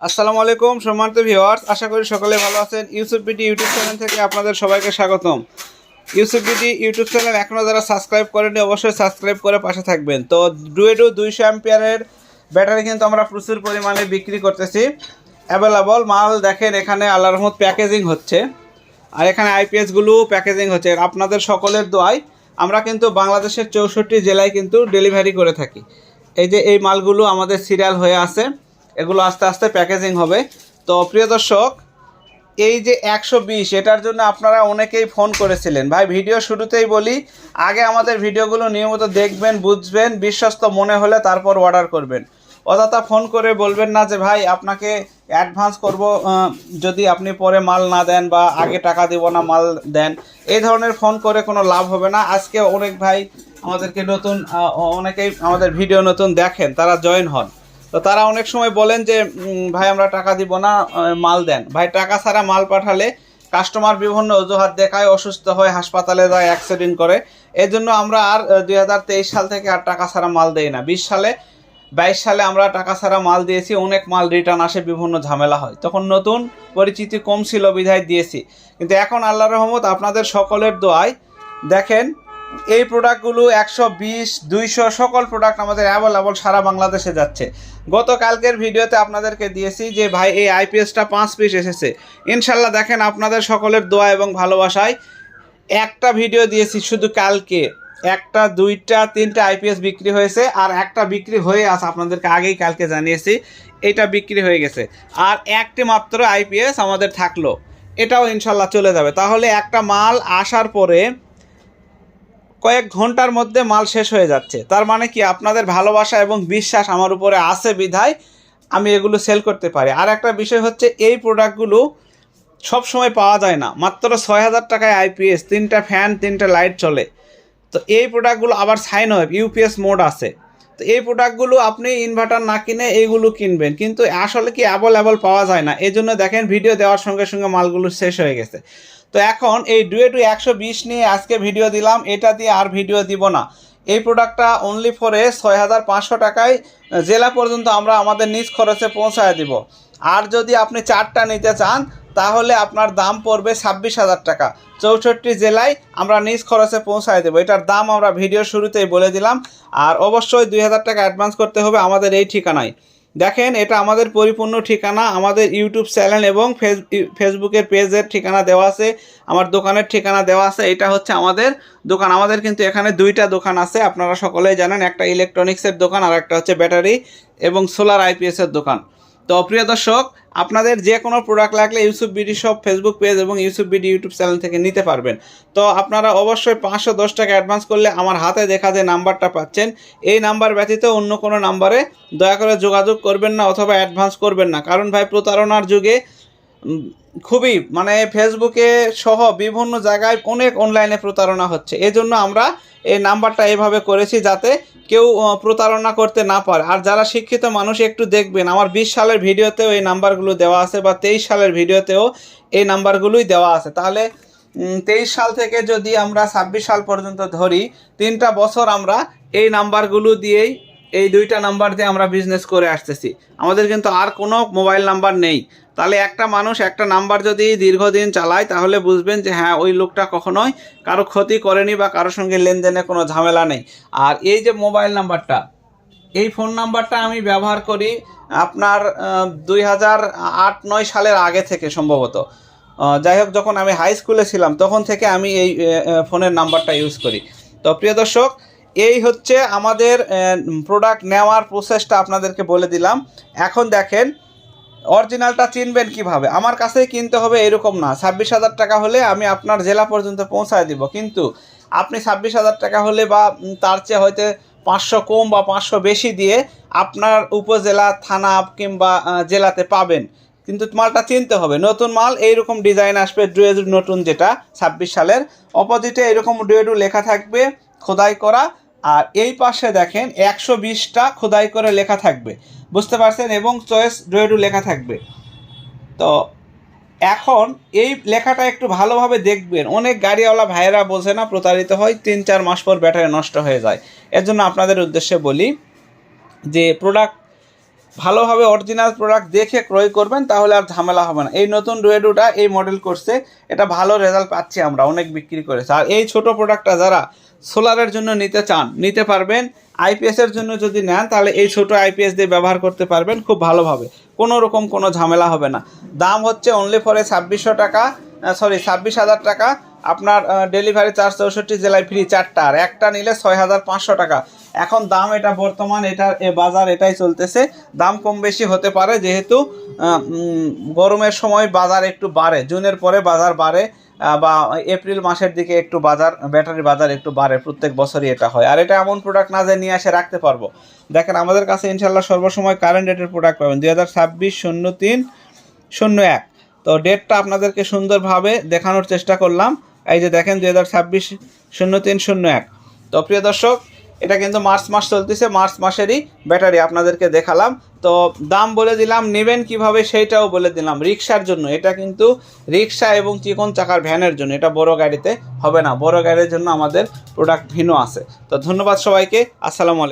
আসসালামু আলাইকুম সম্মানিত ভিউয়ার্স, আশা করি সকলে ভালো আছেন। ইউসুফ বিডি ইউটিউব চ্যানেল থেকে আপনাদের সবাইকে স্বাগতম। ইউসুফ বিডি ইউটিউব চ্যানেল এখনও যারা সাবস্ক্রাইব করেনি অবশ্যই সাবস্ক্রাইব করে পাশে থাকবেন। তো ডুয়েডো 200 অ্যাম্পিয়ারের ব্যাটারি কিন্তু আমরা প্রচুর পরিমাণে বিক্রি করতেছি। অ্যাভেলেবল মাল দেখেন, এখানে আল্লাহর রহমত প্যাকেজিং হচ্ছে, আর এখানে আইপিএসগুলো প্যাকেজিং হচ্ছে। আপনাদের সকলের দোয়ায় আমরা কিন্তু বাংলাদেশের 64 জেলায় কিন্তু ডেলিভারি করে থাকি। এই যে এই মালগুলো আমাদের সিরিয়াল হয়ে আছে, এগুলো আস্তে আস্তে প্যাকেজিং হবে। তো প্রিয় দর্শক, এই যে 120 এটার জন্য আপনারা অনেকেই ফোন করেছিলেন। ভাই ভিডিও শুরুতেই বলি, আগে আমাদের ভিডিওগুলো নিয়মিত দেখবেন, বুঝবেন, বিশ্বস্ত মনে হলে তারপর অর্ডার করবেন। অযথা ফোন করে বলবেন না যে ভাই আপনাকে অ্যাডভান্স করব যদি আপনি পরে মাল না দেন, বা আগে টাকা দিব না মাল দেন। এই ধরনের ফোন করে কোনো লাভ হবে না। আজকে অনেক ভাই আমাদেরকে নতুন অনেকেই আমাদের ভিডিও নতুন দেখেন, তারা জয়েন হন। তো তারা অনেক সময় বলেন যে ভাই আমরা টাকা দিব না, মাল দেন। ভাই টাকা ছাড়া মাল পাঠালে কাস্টমার বিভিন্ন অজুহাত দেখায়, অসুস্থ হয়, হাসপাতালে যায়, অ্যাক্সিডেন্ট করে। এই জন্য আমরা আর 2023 সাল থেকে আর টাকা ছাড়া মাল দেই না। 20 সালে 22 সালে আমরা টাকা ছাড়া মাল দিয়েছি, অনেক মাল রিটার্ন আসে, বিভিন্ন ঝামেলা হয়। তখন নতুন পরিচিতি কম ছিল বিধায় দিয়েছি, কিন্তু এখন আল্লাহর রহমত আপনাদের সকলের দোয়ায় দেখেন এই প্রোডাক্টগুলো 120, 200 সকল প্রোডাক্ট আমাদের অ্যাভেলেবল সারা বাংলাদেশে যাচ্ছে। গতকালকের ভিডিওতে আপনাদেরকে দিয়েছি যে ভাই এই আইপিএসটা 5 পিস এসেছে। ইনশাল্লাহ দেখেন আপনাদের সকলের দোয়া এবং ভালোবাসায় একটা ভিডিও দিয়েছি শুধু কালকে, একটা, দুইটা, তিনটা আইপিএস বিক্রি হয়েছে, আর একটা বিক্রি হয়ে আছে, আপনাদেরকে আগেই কালকে জানিয়েছি। এটা বিক্রি হয়ে গেছে, আর একটি মাত্র আইপিএস আমাদের থাকলো, এটাও ইনশাল্লাহ চলে যাবে। তাহলে একটা মাল আসার পরে কয়েক ঘন্টার মধ্যে মাল শেষ হয়ে যাচ্ছে। তার মানে কি, আপনাদের ভালোবাসা এবং বিশ্বাস আমার উপরে আছে বিধায় আমি এগুলো সেল করতে পারি। আর একটা বিষয় হচ্ছে, এই প্রোডাক্টগুলো সব সময় পাওয়া যায় না। মাত্র 6000 টাকায় আইপিএস, 3টা ফ্যান, 3টা লাইট চলে। তো এই প্রোডাক্টগুলো আবার সাইন ওয়েভ ইউপিএস মোড আছে। তো এই প্রোডাক্টগুলো আপনি ইনভার্টার না কিনে এইগুলো কিনবেন, কিন্তু আসলে কি অ্যাভেলেবল পাওয়া যায় না। এই জন্য দেখেন ভিডিও দেওয়ার সঙ্গে সঙ্গে মালগুলো শেষ হয়ে গেছে। তো এখন এই ডুয়েটো 120 নিয়ে আজকে ভিডিও দিলাম, এটা দিয়ে আর ভিডিও দিব না। এই প্রোডাক্টটা অনলি ফরে 6500 টাকায় জেলা পর্যন্ত আমরা আমাদের নিজ খরচে পৌঁছায় দিব। আর যদি আপনি 4টা নিতে চান তাহলে আপনার দাম পড়বে 26,000 টাকা। 64 জেলায় আমরা নিজ খরচে পৌঁছায় দেবো। এটার দাম আমরা ভিডিও শুরুতেই বলে দিলাম। আর অবশ্যই 2000 টাকা অ্যাডভান্স করতে হবে আমাদের এই ঠিকানায়। দেখেন, এটা আমাদের পরিপূর্ণ ঠিকানা, আমাদের ইউটিউব চ্যানেল এবং ফেসবুকের পেজের ঠিকানা দেওয়া আছে, আমার দোকানের ঠিকানা দেওয়া আছে। এটা হচ্ছে আমাদের দোকান। আমাদের কিন্তু এখানে 2টা দোকান আছে, আপনারা সকলেই জানেন। একটা ইলেকট্রনিক্সের দোকান, আর একটা হচ্ছে ব্যাটারি এবং সোলার আইপিএসের দোকান। তো প্রিয় দর্শক, আপনাদের যে কোনো প্রোডাক্ট লাগলে Yusuf BD shop Facebook page এবং ইউসুফ বিডি ইউটিউব চ্যানেল থেকে নিতে পারবেন। তো আপনারা অবশ্যই 510 টাকা অ্যাডভান্স করলে আমার হাতে দেখা যে নাম্বারটা পাচ্ছেন, এই নাম্বার ব্যতীত অন্য কোনো নাম্বারে দয়া করে যোগাযোগ করবেন না অথবা অ্যাডভান্স করবেন না। কারণ ভাই প্রতারণার যুগে খুবই মানে ফেসবুকে সহ বিভিন্ন জায়গায় অনেক অনলাইনে প্রতারণা হচ্ছে। এই জন্য আমরা এই নাম্বারটা এভাবে করেছি যাতে কেউ প্রতারণা করতে না পারে। আর যারা শিক্ষিত মানুষ একটু দেখবেন, আমার 20 সালের ভিডিওতেও এই নাম্বারগুলো দেওয়া আছে, বা 23 সালের ভিডিওতেও এই নাম্বারগুলোই দেওয়া আছে। তাহলে 23 সাল থেকে যদি আমরা 26 সাল পর্যন্ত ধরি, 3টা বছর আমরা এই নাম্বারগুলো দিয়েই, এই 2টা নাম্বার দিয়ে আমরা বিজনেস করে আসতেছি। আমাদের কিন্তু আর কোনো মোবাইল নাম্বার নেই। তাহলে একটা মানুষ একটা নাম্বার যদি দীর্ঘদিন চালায়, তাহলে বুঝবেন যে হ্যাঁ, ওই লোকটা কখনোই কারো ক্ষতি করেনি বা কারোর সঙ্গে লেনদেনে কোনো ঝামেলা নেই। আর এই যে মোবাইল নাম্বারটা, এই ফোন নাম্বারটা আমি ব্যবহার করি আপনার 2008-9 সালের আগে থেকে সম্ভবত। যাই হোক, যখন আমি হাই স্কুলে ছিলাম তখন থেকে আমি এই ফোনের নাম্বারটা ইউজ করি। তো প্রিয় দর্শক, এই হচ্ছে আমাদের প্রোডাক্ট নেওয়ার প্রসেসটা আপনাদেরকে বলে দিলাম। এখন দেখেন, অরিজিনালটা চিনবেন কিভাবে? আমার কাছেই কিনতে হবে এরকম না। 26,000 টাকা হলে আমি আপনার জেলা পর্যন্ত পৌঁছায় দিব, কিন্তু আপনি 26,000 টাকা হলে বা তার চেয়ে হয়তো 500 কম বা 500 বেশি দিয়ে আপনার উপজেলা, থানা কিংবা জেলাতে পাবেন। কিন্তু মালটা চিনতে হবে, নতুন মাল। এইরকম ডিজাইন আসবে ডুয়েডু নতুন, যেটা 26 সালের, অপোজিটে এরকম ডুয়েডু লেখা থাকবে খোদাই করা। আর এই পাশে দেখেন 120টা খোদাই করে লেখা থাকবে, বুঝতে পারছেন, এবং চয়েস ডুয়েডু লেখা থাকবে। তো এখন এই লেখাটা একটু ভালোভাবে দেখবেন। অনেক গাড়িওয়ালা ভাইয়েরা বোঝে না, প্রতারিত হয়, 3-4 মাস পর ব্যাটারি নষ্ট হয়ে যায়। এর জন্য আপনাদের উদ্দেশ্যে বলি যে প্রোডাক্ট ভালোভাবে অরিজিনাল প্রোডাক্ট দেখে ক্রয় করবেন, তাহলে আর ঝামেলা হবে না। এই নতুন ডুয়েডুটা এই মডেল করছে, এটা ভালো রেজাল্ট পাচ্ছি আমরা, অনেক বিক্রি করেছে। আর এই ছোট প্রোডাক্টটা যারা সোলারের জন্য নিতে চান নিতে পারবেন। আইপিএসের জন্য যদি নেন তাহলে এই ছোট আইপিএস দিয়ে ব্যবহার করতে পারবেন খুব ভালোভাবে, কোনো রকম কোনো ঝামেলা হবে না। দাম হচ্ছে অনলি ফরে 26,000 টাকা। আপনার ডেলিভারি চার্জ 64 জেলায় ফ্রি, 4টা, আর একটা নিলে 6,500 টাকা। এখন দাম এটা বর্তমান এটার বাজার এটাই চলতেছে। দাম কম বেশি হতে পারে, যেহেতু গরমের সময় বাজার একটু বাড়ে, জুনের পরে বাজার বাড়ে, বা এপ্রিল মাসের দিকে একটু বাজার, ব্যাটারি বাজার একটু বাড়ে, প্রত্যেক বছরই এটা হয়। আর এটা এমন প্রোডাক্ট না যে নিয়ে এসে রাখতে পারবো। দেখেন আমাদের কাছে ইনশাল্লাহ সর্বসময় কারেন্ট ডেটের প্রোডাক্ট পাবেন, 2026-03-01। তো ডেটটা আপনাদেরকে সুন্দরভাবে দেখানোর চেষ্টা করলাম। এই যে দেখেন 2026-03-01। তো প্রিয় দর্শক, এটা কিন্তু মার্চ মাস চলতেছে, মার্চ মাসেরই ব্যাটারি আপনাদেরকে দেখালাম। তো দাম বলে দিলাম, নেবেন কিভাবে সেইটাও বলে দিলাম। রিক্সার জন্য এটা কিন্তু, রিক্সা এবং চিকন চাকার ভ্যানের জন্য, এটা বড় গাড়িতে হবে না। বড় গাড়ির জন্য আমাদের প্রোডাক্ট ভিন্ন আছে। তো ধন্যবাদ সবাইকে, আসসালামু আলাইকুম।